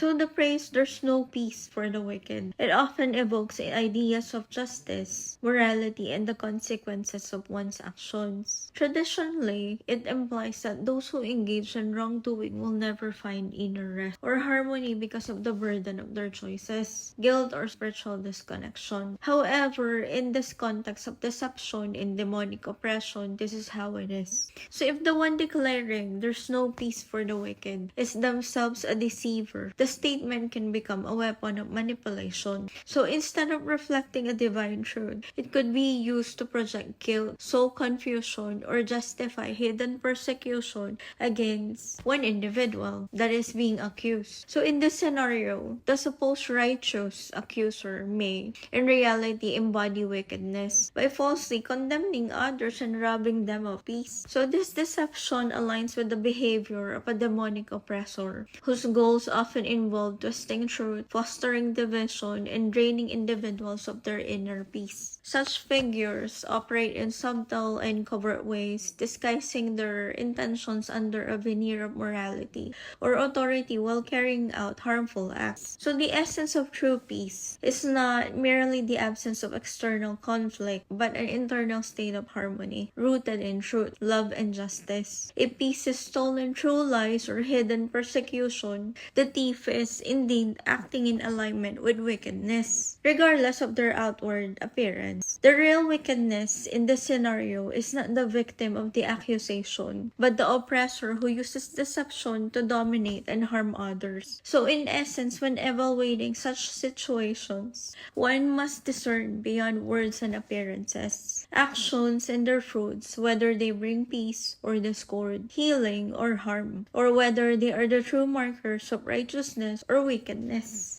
So the phrase, "there's no peace for the wicked," it often evokes ideas of justice, morality, and the consequences of one's actions. Traditionally, it implies that those who engage in wrongdoing will never find inner rest or harmony because of the burden of their choices, guilt, or spiritual disconnection. However, in this context of deception and demonic oppression, this is how it is. So if the one declaring "there's no peace for the wicked" is themselves a deceiver, the statement can become a weapon of manipulation. So instead of reflecting a divine truth, it could be used to project guilt, sow confusion, or justify hidden persecution against one individual that is being accused. So in this scenario, the supposed righteous accuser may, in reality, embody wickedness by falsely condemning others and robbing them of peace. So this deception aligns with the behavior of a demonic oppressor, whose goals often involve twisting truth, fostering division, and draining individuals of their inner peace. Such figures operate in subtle and covert ways, disguising their intentions under a veneer of morality or authority while carrying out harmful acts. So the essence of true peace is not merely the absence of external conflict, but an internal state of harmony, rooted in truth, love, and justice. If peace is stolen through lies or hidden persecution, the thief is indeed acting in alignment with wickedness, regardless of their outward appearance. The real wickedness in this scenario is not the victim of the accusation, but the oppressor who uses deception to dominate and harm others. So in essence, when evaluating such situations, one must discern beyond words and appearances, actions and their fruits, whether they bring peace or discord, healing or harm, or whether they are the true markers of righteousness or wickedness.